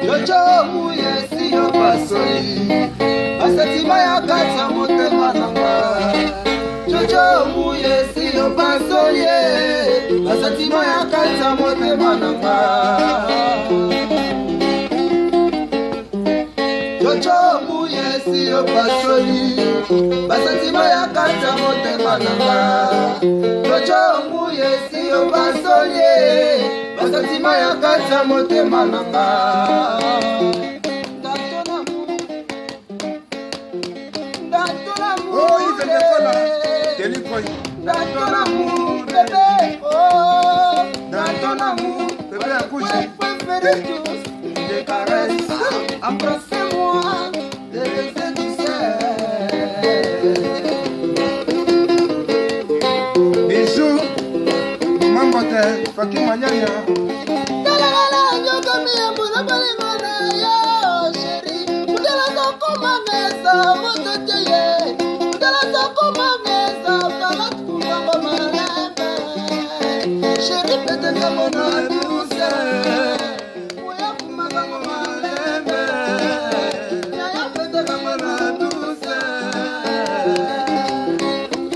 Jojo muye siyo pasoli Asatima ya kata motema nanga Jojo muye siyo pasoli Asatima ya kata motema nanga Jojo muye siyo pasoli Asatima ya kata motema nanga Jojo muye siyo pasoli Asatima ya kata motema nanga Oh, il fait des là. Délicat. Dans ton amour, bébé, oh, dans ton amour, Bébé, accouche. préféré tous, des caresses, embrassez-moi, des baisers douceurs. Bisous. Maman Bote, Fakim Manyanya.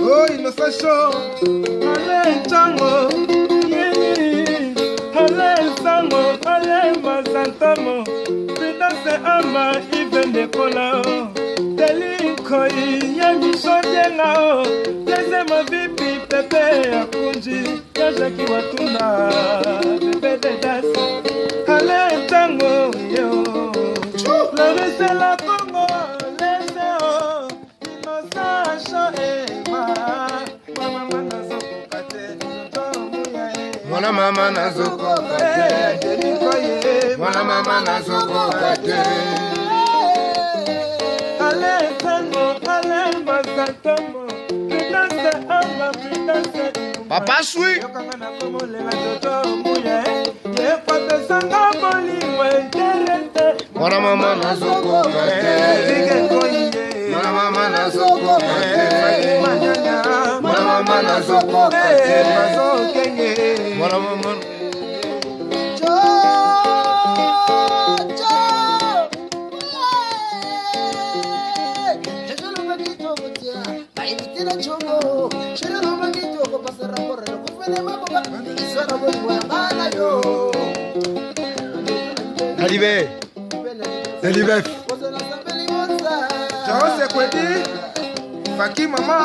Oh, innocent chaud. Allez, Tango, Yeni, allez, Sango, allez, Mazantamo, Pidase Ama, Iven de Kola, Delinkoi, Yami Sodienao, Dezema Vipi, Pepe, Akunji, Yajaki Watuna, Pepe de Das, allez, Tango, Yo, Florece la Congo, Leseo, Innocent Shoema. Mwana mama na zoko kate. Mwana mama na zoko kate. Ale tango, ale mazatomo. Pidase ama, pidase. Papa sui. Yokanga na komole la jojo muye. Ye kwape sanga boli we terete. Mwana mama na zoko kate. Dige koye. Mwana mama na zoko kate. Manyanya. Mwana mama na zoko kate. Mazo kenge. Mwana mama. Alibe. Alibe. Jose Kwedi. Fakim mama.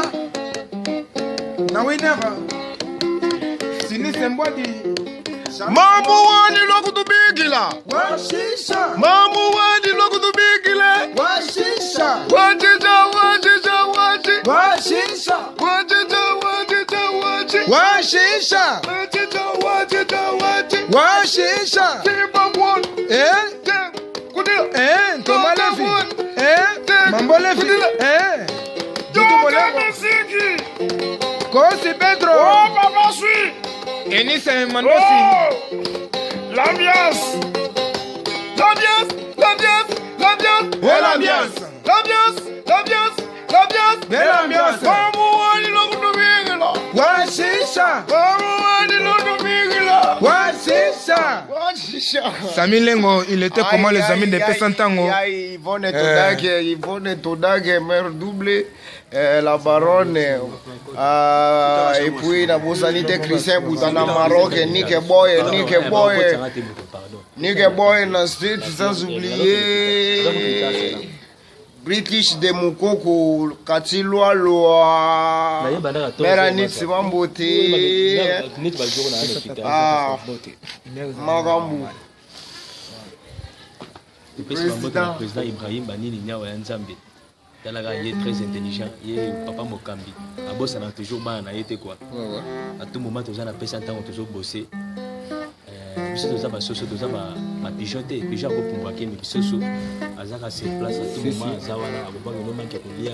Na wineva. Sini Sembwadi. Mamu wani lokutubigila. Washisha. Mamu wani lokutubigila. Washisha. Wajija wajija waji. Washisha. Wajija wajija waji. Washisha. Wajija wajija waji. Washisha. Timbabwon. Kudila. Tomalefi. Mambolefi. Mesiki. Kosi Pedro. Oh, papa suis. Enise Mandosi. Oh, l'ambiance. L'ambiance. L'ambiance. L'ambiance. Belle ambiance. L'ambiance. L'ambiance. L'ambiance. Belle ambiance. Mamu wani lokutubigila. Washisha. Mamu wani lokutubigila. Washisha. Washisha. Sami Lengo, il était comment les amis de Pessantango? Yvonne Todake, mère doublée, la baronne, et puis la bosanité Christian Boutana Maroc, Nick Boy, la street, sans oublier British de Mukoko, Katilwa Loa, Meranit Sivambote, Magambu. Le président Ibrahim Banini Niawa Nzambi. Il est très intelligent. Il est papa Mokambi. À boss, on a toujours mal à été quoi. À tout moment, tous on a passé un temps, on toujours bossé. Puis tous ma soso, tous ma pigeonté, pigeon pour pouvoir qu'il me soso. Azaka se place à tout moment. Zawana, à boire le moment qui est lié.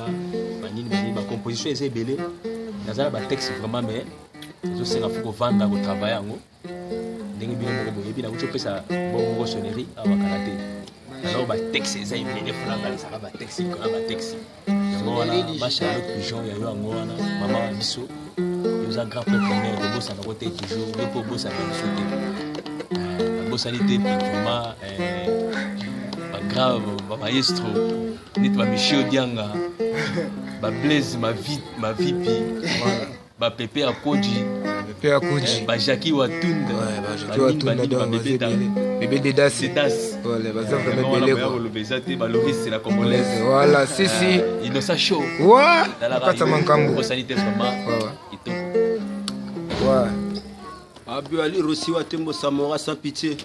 Banini, ma composition est belle. Nazara ba texte vraiment mais. Je sais qu'il faut vendre au travail. Ndenge bien mo boyebi na ucho pesa bongo sonnerie awakalate. Alors, le texte, c'est un peu de temps, le texte, c'est un texte. Maman, Bisso, toza grand prépreneur tobosana ko te toujours yo mpo obosana biso te nabosani te vraiment bagrave bamaestro neti bamichio dianga bablaise mavipi bapepe ya koji bajaki watunda bébé Dedas voilà baza vraiment belé quoi eza te balorise la congolaise voilà si Innocent Show wa kata mankambo bosani te vraiment kitoko wa Abu Ali Rossi wa Tembo Samora sans pitié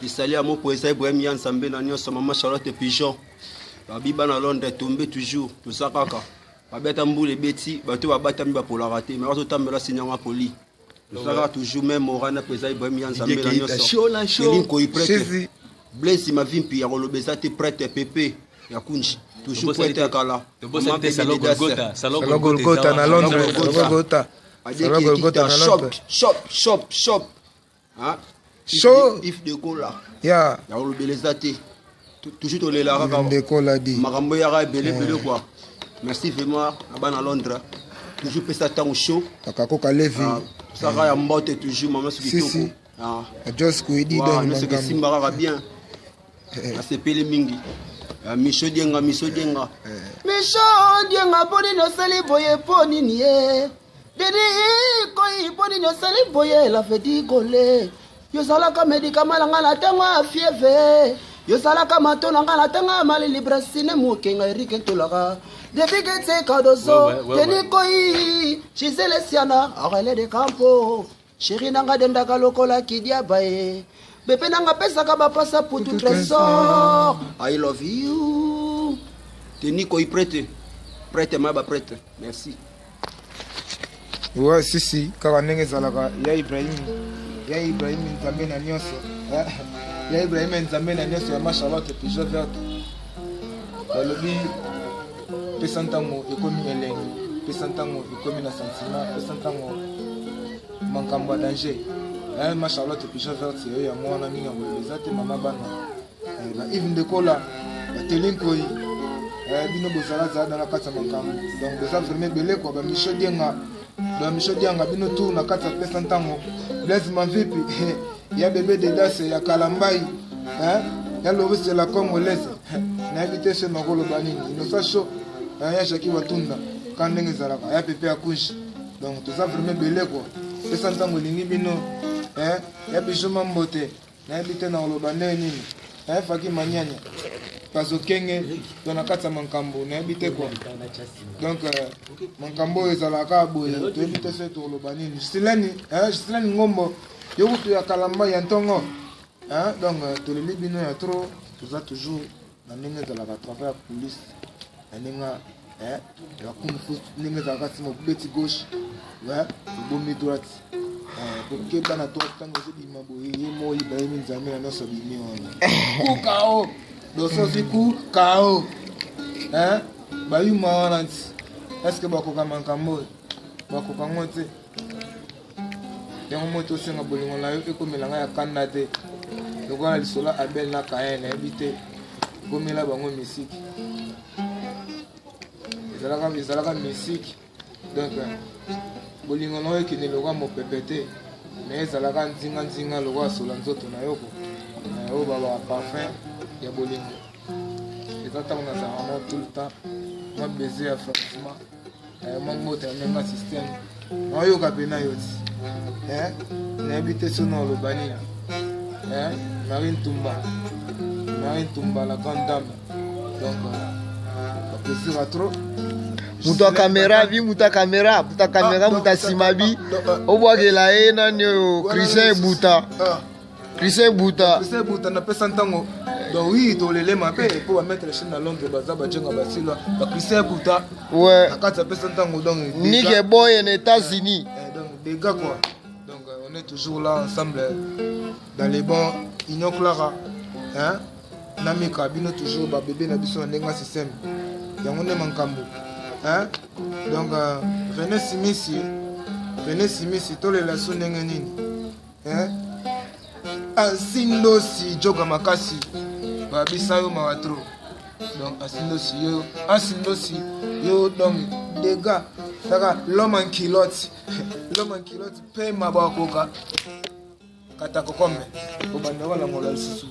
lisali à mon poète Ibrahim Yan Sambe na nyonso maman Charlotte Pigeon babiba na Londres tombé toujours tout ça kaka babeta mbule beti bato babata mi ba pour rater mais bato tambela signanga poli tout ça toujours même orana poète Ibrahim Yan Sambe na nyonso la show ko iprete blesse ma vimpi ya kolobeza te prête pépé ya kunji toujours prête ya kala tobosani salon Golgotha na Londres Golgotha na Londres shop hein show if de gola ya kolobeza te toujours to lela kaka de kola di makambo ya ga belé quoi merci vraiment abana Londres toujours pesa temps show akakoka levi ça va ya mbote toujours maman si just kuidi donc non c'est que simba kaka bien asepeli mingi Micho Dienga poni no sali boye poni nie dedi koi poni no sali boye la fedi kole yo sala ka médicament nga la tanga fièvre yo sala ka matona nga la tanga mali libre sine mokenga Eric Tolaka depuis que c'est kadozo teni koi chisele siana arele de campo chéri nanga denda ka lokola kidia bae bébé nanga pesa ka ba pasa pour tout trésor I love you teni koi prête ma ba prête merci ouais si kaka ndenge ezalaka ya Ibrahim Nzambe na nyonso ya Ibrahim Nzambe na nyonso ya Charlotte Pigeon verte balobi pesa ntango ekomi elengi pesa ntango ekomi na sentiment pesa ntango mankambo ya danger ma Charlotte Pigeon verte oyo ya mwana mingi yango eza te mama bana ba Yves Ndekola batelinkoi bino bozala na kati ya mankambo donc boza vraiment belé quoi ba Micho Dianga bino tour na kati ya pesa ntango Blaise Mavipi ya bébé Dedas ya Kalambai ya Loris la Congolaise na invité chez Magolo Banini Innocent Show ya Jackie Watunda quand ndenge ezalaka ya pepe ya kushi donc toza vraiment belé quoi pesa ntango lingi bino ya Bijou Mambote na invité na oloba ndenge nini Faki Manyanya Kazokenge na kati ya mankambo na invité quoi donc mankambo ezalaka boye to invité chez oloba nini Silani Ngombo yokutu ya Kalamba ya ntongo donc toleli bino ya trop toza toujours na ndenge ezalaka travail ya police na ndenge ya kumfu ndenge ezalaka nsima beti gauche bomi droite kokeba na droite ntango ezobima boye ye mo Ibrahim Nzambe na nyonso bimi wana kukao dososi kukao bayuma wana nti eske bakoka mankambo bakoka ngo te yango moto osenga bolingo na yo ekomelanga ya kanda te lokola lisolo Abel na Kain nayebi te ekomela bango misiki ezalaka misiki donc bolingo na yo ekende lokwa mopepe te mais ezalaka nzinga lokwa sola nzoto na yoko na yo babaka parfum ya bolingo eza ntango nazalaka mo tout le temps ma baiser ya franchement mangota ndenga système nayoka mpe na yo ti nayebi te so na oloba nini Marie Ntumba la grande dame donc baplaisir à trop muta kamera vi muta kamera muta simabi obwakela ye nani oyo Christian Buta na pesa ntango donc oui tolele mabe po ba mettre chaîne na Londres baza bajenga basila ba Christian Buta ouais akata pesa ntango donc Nick Boy en États-Unis donc des gars quoi donc on est toujours là ensemble dans les bons Union Clara Namika bino toujours ba bébé na biso ndenga système yango ne mankambo donc René Simisi tolela so ndenge nini Asindosi joga makasi babisa yo mawatro donc Asindosi yo donc des gars saka l'homme en culotte zoma kilote pe mabakoka kata kokome obanda wala mola lisusu